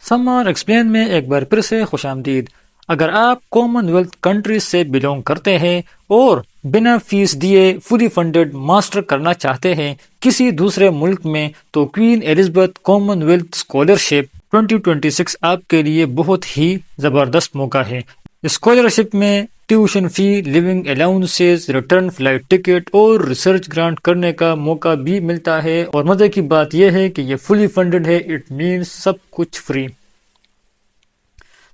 سمر explain میں ایک بار پھر سے خوش آمدید۔ اگر آپ کامن ویلتھ کنٹریز سے بلونگ کرتے ہیں اور بنا فیس دیے فلی فنڈڈ ماسٹر کرنا چاہتے ہیں کسی دوسرے ملک میں، تو queen Elizabeth commonwealth scholarship 2026 آپ کے لیے بہت ہی زبردست موقع ہے۔ اسکالرشپ میں tuition fee, living allowances, return flight ticket اور ریسرچ گرانٹ کرنے کا موقع بھی ملتا ہے، اور مزے کی بات یہ ہے کہ یہ فلی فنڈڈ ہے، اٹ مینس سب کچھ فری۔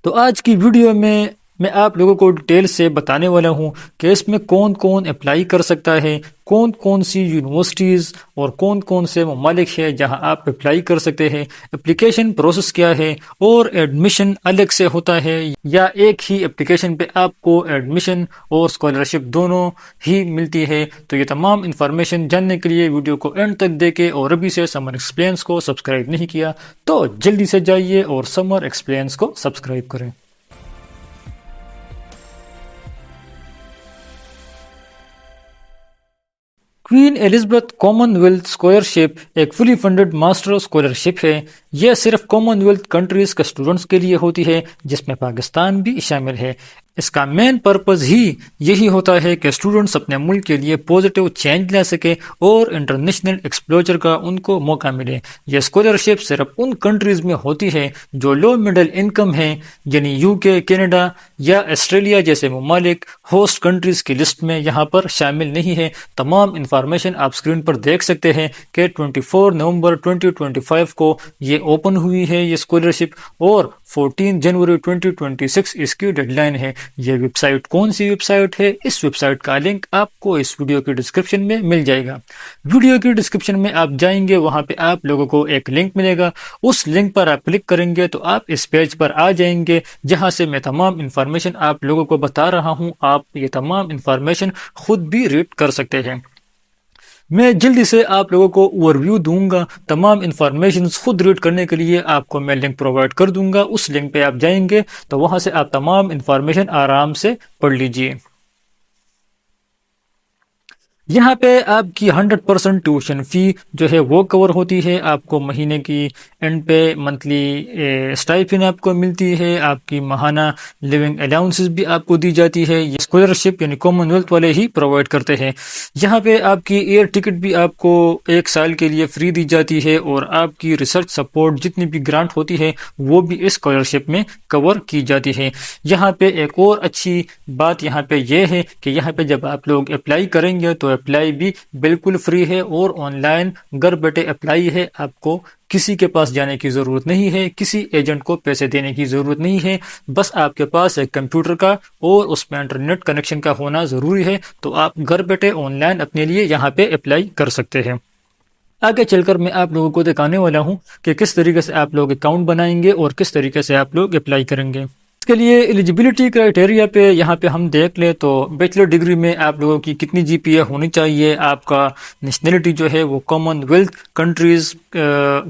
تو آج کی ویڈیو میں آپ لوگوں کو ڈیٹیل سے بتانے والا ہوں کہ اس میں کون کون اپلائی کر سکتا ہے، کون کون سی یونیورسٹیز اور کون کون سے ممالک ہے جہاں آپ اپلائی کر سکتے ہیں، اپلیکیشن پروسیس کیا ہے، اور ایڈمیشن الگ سے ہوتا ہے یا ایک ہی اپلیکیشن پہ آپ کو ایڈمیشن اور اسکالرشپ دونوں ہی ملتی ہے۔ تو یہ تمام انفارمیشن جاننے کے لیے ویڈیو کو اینڈ تک دیکھیں، اور ابھی سے سمر ایکسپلینس کو سبسکرائب نہیں کیا تو جلدی سے جائیے اور سمر ایکسپلینس کو سبسکرائب کریں۔ Queen Elizabeth commonwealth scholarship ایک فلی فنڈڈ ماسٹر اسکالرشپ ہے۔ یہ صرف کامن ویلتھ کنٹریز کے اسٹوڈنٹس کے لیے ہوتی ہے، جس میں پاکستان بھی شامل ہے۔ اس کا مین پرپز ہی یہی ہوتا ہے کہ اسٹوڈنٹس اپنے ملک کے لیے پازیٹیو چینج لا سکے اور انٹرنیشنل ایکسپلوجر کا ان کو موقع ملے۔ یہ اسکالرشپ صرف ان کنٹریز میں ہوتی ہے جو لو مڈل انکم ہیں، یعنی یو کے، کینیڈا یا آسٹریلیا جیسے ممالک ہوسٹ کنٹریز کی لسٹ میں یہاں پر شامل نہیں ہے۔ تمام انفارمیشن آپ اسکرین پر دیکھ سکتے ہیں کہ 24 نومبر 2025 کو یہ اوپن ہوئی ہے یہ اسکالرشپ، اور 14 جنوری 2026 اس کی ڈیڈ لائن ہے۔ یہ ویب سائٹ کون سی ویب سائٹ ہے؟ اس ویب سائٹ کا لنک آپ کو اس ویڈیو کی ڈسکرپشن میں مل جائے گا۔ ویڈیو کی ڈسکرپشن میں آپ جائیں گے، وہاں پہ آپ لوگوں کو ایک لنک ملے گا، اس لنک پر آپ کلک کریں گے تو آپ اس پیج پر آ جائیں گے، جہاں سے میں تمام انفارمیشن آپ لوگوں کو بتا رہا ہوں۔ آپ یہ تمام انفارمیشن خود بھی ریڈ کر سکتے ہیں۔ میں جلدی سے آپ لوگوں کو اوور ویو دوں گا، تمام انفارمیشنز خود ریڈ کرنے کے لیے آپ کو میں لنک پرووائڈ کر دوں گا۔ اس لنک پہ آپ جائیں گے تو وہاں سے آپ تمام انفارمیشن آرام سے پڑھ لیجئے۔ یہاں پہ آپ کی 100% ٹیوشن فی جو ہے وہ کور ہوتی ہے، آپ کو مہینے کی اینڈ پہ منتھلی اسٹائپن آپ کو ملتی ہے، آپ کی ماہانہ لیونگ الاؤنسز بھی آپ کو دی جاتی ہے۔ یہ اسکالرشپ یعنی کامن ویلتھ والے ہی پرووائڈ کرتے ہیں۔ یہاں پہ آپ کی ایئر ٹکٹ بھی آپ کو 1 سال کے لیے فری دی جاتی ہے، اور آپ کی ریسرچ سپورٹ جتنی بھی گرانٹ ہوتی ہے وہ بھی اس اسکالرشپ میں کور کی جاتی ہے۔ یہاں پہ ایک اور اچھی بات یہاں پہ یہ ہے کہ یہاں پہ جب آپ لوگ اپلائی کریں گے تو اپلائی بھی بالکل فری ہے، اور آن لائن گھر بیٹھے اپلائی ہے۔ آپ کو کسی کے پاس جانے کی ضرورت نہیں ہے، کسی ایجنٹ کو پیسے دینے کی ضرورت نہیں ہے، بس آپ کے پاس ایک کمپیوٹر کا اور اس میں انٹرنیٹ کنیکشن کا ہونا ضروری ہے، تو آپ گھر بیٹھے آن لائن اپنے لیے یہاں پہ اپلائی کر سکتے ہیں۔ آگے چل کر میں آپ لوگوں کو دکھانے والا ہوں کہ کس طریقے سے آپ لوگ اکاؤنٹ بنائیں گے اور کس طریقے سے آپ لوگ اپلائی کریں گے۔ اس کے لیے ایلیجیبلٹی کرائٹیریا پہ یہاں پہ ہم دیکھ لیں تو بیچلر ڈگری میں آپ لوگوں کی کتنی جی پی اے ہونی چاہیے، آپ کا نیشنلٹی جو ہے وہ کامن ویلتھ کنٹریز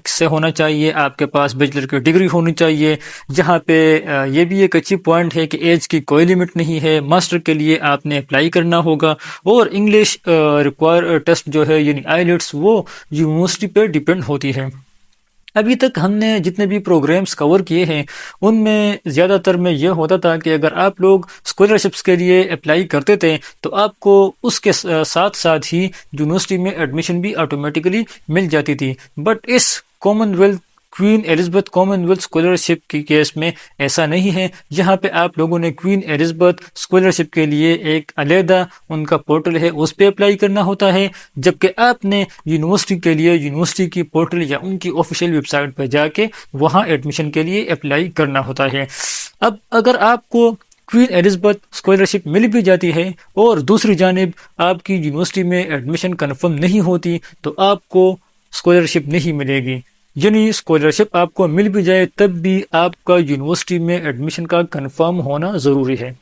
سے ہونا چاہیے، آپ کے پاس بیچلر کی ڈگری ہونی چاہیے۔ یہاں پہ یہ بھی ایک اچھی پوائنٹ ہے کہ ایج کی کوئی لمٹ نہیں ہے، ماسٹر کے لیے آپ نے اپلائی کرنا ہوگا، اور انگلش ریکوائر ٹیسٹ جو ہے یعنی آئیلیٹس وہ یونیورسٹی پہ ڈیپینڈ ہوتی ہے۔ ابھی تک ہم نے جتنے بھی پروگرامز کور کیے ہیں ان میں زیادہ تر میں یہ ہوتا تھا کہ اگر آپ لوگ اسکالرشپس کے لیے اپلائی کرتے تھے تو آپ کو اس کے ساتھ ساتھ ہی یونیورسٹی میں ایڈمیشن بھی آٹومیٹکلی مل جاتی تھی، بٹ اس commonwealth Queen Elizabeth commonwealth scholarship کی کیس میں ایسا نہیں ہے۔ یہاں پہ آپ لوگوں نے کوئین ایلزابتھ اسکالرشپ کے لیے ایک علیحدہ ان کا پورٹل ہے، اس پہ اپلائی کرنا ہوتا ہے، جبکہ آپ نے یونیورسٹی کے لیے یونیورسٹی کی پورٹل یا ان کی آفیشیل ویب سائٹ پہ جا کے وہاں ایڈمیشن کے لیے اپلائی کرنا ہوتا ہے۔ اب اگر آپ کو کوئین ایلزابتھ اسکالرشپ مل بھی جاتی ہے اور دوسری جانب آپ کی یونیورسٹی میں ایڈمیشن کنفرم نہیں ہوتی تو آپ کو اسکالرشپ نہیں ملے گی، یعنی اسکالرشپ آپ کو مل بھی جائے تب بھی آپ کا یونیورسٹی میں ایڈمیشن کا کنفرم ہونا ضروری ہے۔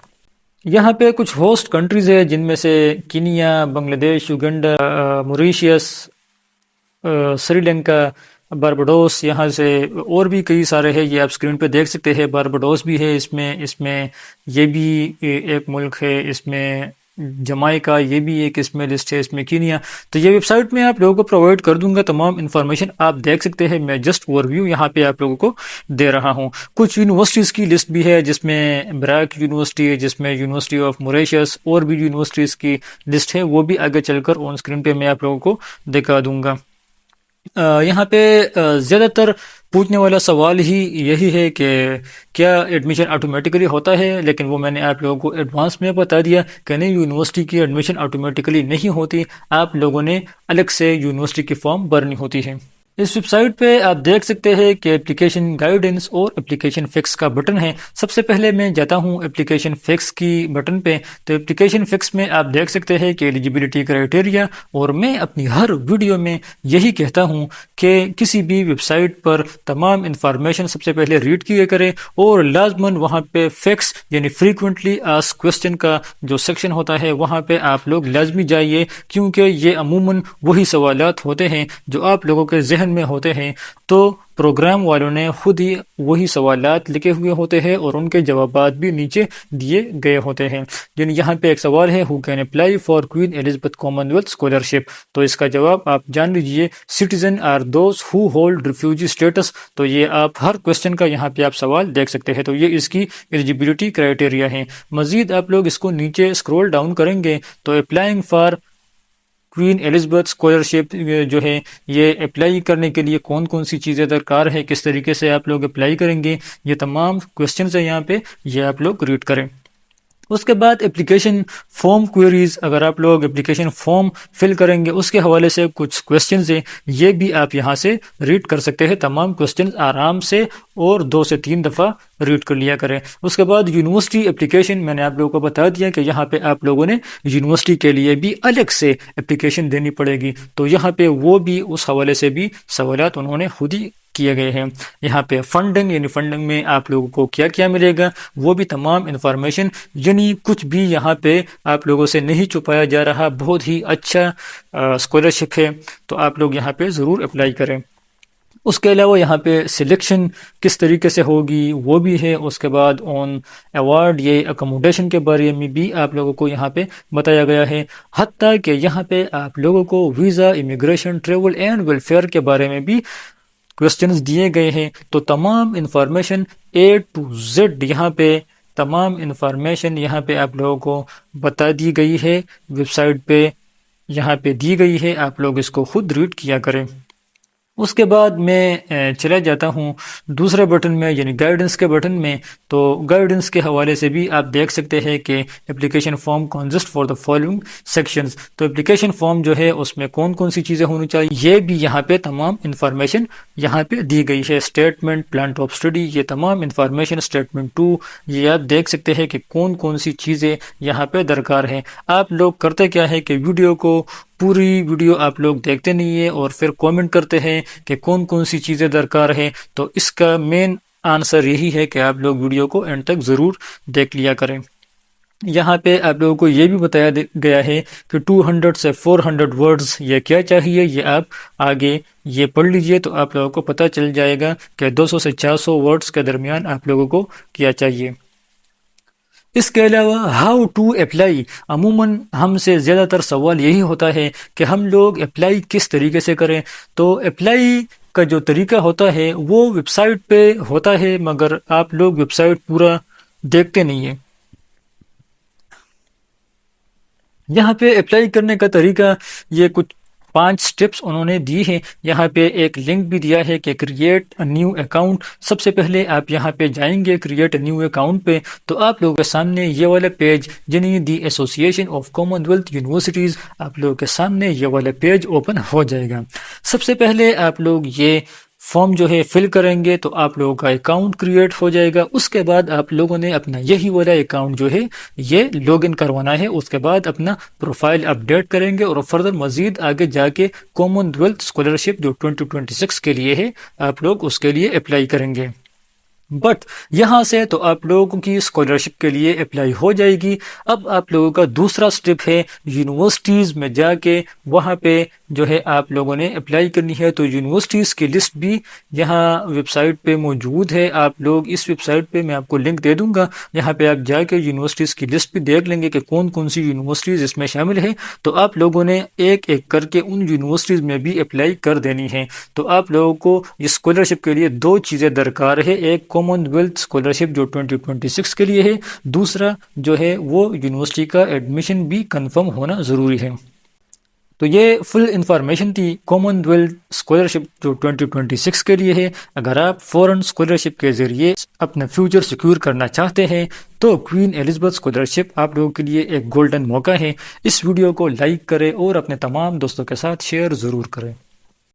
یہاں پہ کچھ ہوسٹ کنٹریز ہیں جن میں سے کینیا، بنگلہ دیش، یوگنڈا، موریشیس، سری لنکا، بارباڈوس، یہاں سے اور بھی کئی سارے ہیں، یہ آپ اسکرین پہ دیکھ سکتے ہیں۔ بارباڈوس بھی ہے اس میں یہ بھی ایک ملک ہے، اس میں جمائکا یہ بھی ایک اس میں لسٹ ہے، اس میں کینیا. تو یہ ویب سائٹ میں آپ لوگوں کو پرووائڈ کر دوں گا، تمام انفارمیشن آپ دیکھ سکتے ہیں. میں جسٹ اوور ویو یہاں پہ آپ لوگوں کو دے رہا ہوں. کچھ یونیورسٹیز کی لسٹ بھی ہے، جس میں براک یونیورسٹی ہے، جس میں یونیورسٹی آف موریشیس اور بھی یونیورسٹیز کی لسٹ ہے، وہ بھی آگے چل کر آن اسکرین پہ میں آپ لوگوں کو دکھا دوں گا. یہاں پہ زیادہ تر پوچھنے والا سوال ہی یہی ہے کہ کیا ایڈمیشن آٹومیٹیکلی ہوتا ہے، لیکن وہ میں نے آپ لوگوں کو ایڈوانس میں بتا دیا کہ نہیں، یونیورسٹی کی ایڈمیشن آٹومیٹیکلی نہیں ہوتی، آپ لوگوں نے الگ سے یونیورسٹی کی فارم بھرنی ہوتی ہے. اس ویب سائٹ پہ آپ دیکھ سکتے ہیں کہ اپلیکیشن گائیڈنس اور اپلیکیشن فکس کا بٹن ہے. سب سے پہلے میں جاتا ہوں اپلیکیشن فکس کی بٹن پہ. تو اپلیکیشن فکس میں آپ دیکھ سکتے ہیں کہ ایلیجیبلٹی کرائٹیریا، اور میں اپنی ہر ویڈیو میں یہی کہتا ہوں کہ کسی بھی ویب سائٹ پر تمام انفارمیشن سب سے پہلے ریڈ کیا کرے، اور لازماً وہاں پہ فکس یعنی فریکوینٹلی آسک کوسچن کا جو سیکشن ہوتا ہے وہاں پہ آپ لوگ لازمی جائیے، کیونکہ یہ عموماً وہی سوالات ہوتے ہیں جو آپ لوگوں کے ذہن میں ہوتے ہیں. تو پروگرام والوں نے خود ہی وہی سوالات لکھے ہوئے ہوتے ہیں اور ان کے جوابات بھی نیچے دیے گئے ہوتے ہیں. یعنی یہاں پہ ایک سوال ہے، who can apply for Queen Elizabeth commonwealth scholarship, تو اس کا جواب آپ جان لیجئے، citizen or those who hold refugee status. تو یہ آپ ہر کوشچن کا یہاں پہ آپ سوال دیکھ سکتے ہیں. تو یہ اس کی ایلیجیبلٹی کرائٹیریا ہے. مزید آپ لوگ اس کو نیچے اسکرول ڈاؤن کریں گے تو اپلائنگ فار کوئین ایلزابتھ اسکالرشپ جو ہے، یہ اپلائی کرنے کے لیے کون کون سی چیزیں درکار ہے، کس طریقے سے آپ لوگ اپلائی کریں گے، یہ تمام کوشچنز ہیں یہاں پہ، یہ آپ لوگ ریڈ کریں. اس کے بعد اپلیکیشن فارم کوئریز، اگر آپ لوگ اپلیکیشن فارم فل کریں گے اس کے حوالے سے کچھ کوشچنز ہیں، یہ بھی آپ یہاں سے ریڈ کر سکتے ہیں. تمام کوشچنز آرام سے اور 2 سے 3 دفعہ ریڈ کر لیا کریں. اس کے بعد یونیورسٹی اپلیکیشن، میں نے آپ لوگوں کو بتا دیا کہ یہاں پہ آپ لوگوں نے یونیورسٹی کے لیے بھی الگ سے اپلیکیشن دینی پڑے گی. تو یہاں پہ وہ بھی اس حوالے سے بھی سوالات انہوں نے خود ہی کیے گئے ہیں. یہاں پہ فنڈنگ، یعنی فنڈنگ میں آپ لوگوں کو کیا کیا ملے گا، وہ بھی تمام انفارمیشن، یعنی کچھ بھی یہاں پہ آپ لوگوں سے نہیں چھپایا جا رہا. بہت ہی اچھا اسکالرشپ ہے، تو آپ لوگ یہاں پہ ضرور اپلائی کریں. اس کے علاوہ یہاں پہ سلیکشن کس طریقے سے ہوگی وہ بھی ہے. اس کے بعد آن ایوارڈ، یہ اکوموڈیشن کے بارے میں بھی آپ لوگوں کو یہاں پہ بتایا گیا ہے. حتیٰ کہ یہاں پہ آپ لوگوں کو visa, immigration, travel and welfare کے بارے میں بھی کوشچنز دیے گئے ہیں. تو تمام انفارمیشن A to Z یہاں پہ، تمام انفارمیشن یہاں پہ آپ لوگوں کو بتا دی گئی ہے، ویب سائٹ پہ یہاں پہ دی گئی ہے. آپ لوگ اس کو خود ریڈ کیا کریں. اس کے بعد میں چلا جاتا ہوں دوسرے بٹن میں، یعنی گائیڈنس کے بٹن میں. تو گائیڈنس کے حوالے سے بھی آپ دیکھ سکتے ہیں کہ application form consist for the following sections. تو اپلیکیشن فارم جو ہے اس میں کون کون سی چیزیں ہونی چاہیے، یہ بھی یہاں پہ تمام انفارمیشن یہاں پہ دی گئی ہے. اسٹیٹمنٹ، پلان آف اسٹڈی، یہ تمام انفارمیشن. اسٹیٹمنٹ 2، یہ آپ دیکھ سکتے ہیں کہ کون کون سی چیزیں یہاں پہ درکار ہیں. آپ لوگ کرتے کیا ہے کہ ویڈیو کو، پوری ویڈیو آپ لوگ دیکھتے نہیں ہیں اور پھر کومنٹ کرتے ہیں کہ کون کون سی چیزیں درکار ہیں. تو اس کا مین آنسر یہی ہے کہ آپ لوگ ویڈیو کو اینڈ تک ضرور دیکھ لیا کریں. یہاں پہ آپ لوگوں کو یہ بھی بتایا گیا ہے کہ 200 سے 400 ورڈز یہ کیا چاہیے. یہ آپ آگے یہ پڑھ لیجئے تو آپ لوگوں کو پتہ چل جائے گا کہ 200 سے 400 ورڈز کے درمیان آپ لوگوں کو کیا چاہیے. اس کے علاوہ ہاؤ ٹو اپلائی، عموماً ہم سے زیادہ تر سوال یہی ہوتا ہے کہ ہم لوگ اپلائی کس طریقے سے کریں. تو اپلائی کا جو طریقہ ہوتا ہے وہ ویب سائٹ پہ ہوتا ہے، مگر آپ لوگ ویب سائٹ پورا دیکھتے نہیں ہیں. یہاں پہ اپلائی کرنے کا طریقہ یہ کچھ 5 سٹیپس انہوں نے دی ہیں. یہاں پہ ایک لنک بھی دیا ہے کہ کریٹ اے نیو اکاؤنٹ. سب سے پہلے آپ یہاں پہ جائیں گے کریٹ اے نیو اکاؤنٹ پہ، تو آپ لوگوں کے سامنے یہ والا پیج، یعنی the association of common wealth universities, آپ لوگوں کے سامنے یہ والا پیج اوپن ہو جائے گا. سب سے پہلے آپ لوگ یہ فارم جو ہے فل کریں گے تو آپ لوگوں کا اکاؤنٹ کریٹ ہو جائے گا. اس کے بعد آپ لوگوں نے اپنا یہی والا اکاؤنٹ جو ہے یہ لاگ ان کروانا ہے. اس کے بعد اپنا پروفائل اپڈیٹ کریں گے اور فردر مزید آگے جا کے کامن ویلتھ اسکالرشپ جو 2026 کے لیے ہے، آپ لوگ اس کے لیے اپلائی کریں گے. بٹ یہاں سے تو آپ لوگوں کی اسکالرشپ کے لیے اپلائی ہو جائے گی. اب آپ لوگوں کا دوسرا سٹیپ ہے یونیورسٹیز میں جا کے وہاں پہ جو ہے آپ لوگوں نے اپلائی کرنی ہے. تو یونیورسٹیز کی لسٹ بھی یہاں ویب سائٹ پہ موجود ہے. آپ لوگ اس ویب سائٹ پہ میں آپ کو لنک دے دوں گا, یہاں پہ آپ جا کے یونیورسٹیز کی لسٹ بھی دیکھ لیں گے کہ کون کون سی یونیورسٹیز اس میں شامل ہے. تو آپ لوگوں نے ایک ایک کر کے ان یونیورسٹیز میں بھی اپلائی کر دینی ہے. تو آپ لوگوں کو اسکالرشپ کے لیے دو چیزیں درکار ہے, ایک کامن ویلتھ اسکالرشپ جو 2026 کے لیے ہے, دوسرا جو ہے وہ یونیورسٹی کا ایڈمیشن بھی کنفرم ہونا ضروری ہے. تو یہ فل انفارمیشن تھی کامن ویلتھ اسکالرشپ جو 2026 کے لیے ہے. اگر آپ فورن اسکالرشپ کے ذریعے اپنا فیوچر سیکیور کرنا چاہتے ہیں تو کوئین ایلزبتھ اسکالرشپ آپ لوگوں کے لیے ایک گولڈن موقع ہے. اس ویڈیو کو لائک کریں اور اپنے تمام دوستوں کے ساتھ شیئر ضرور کریں.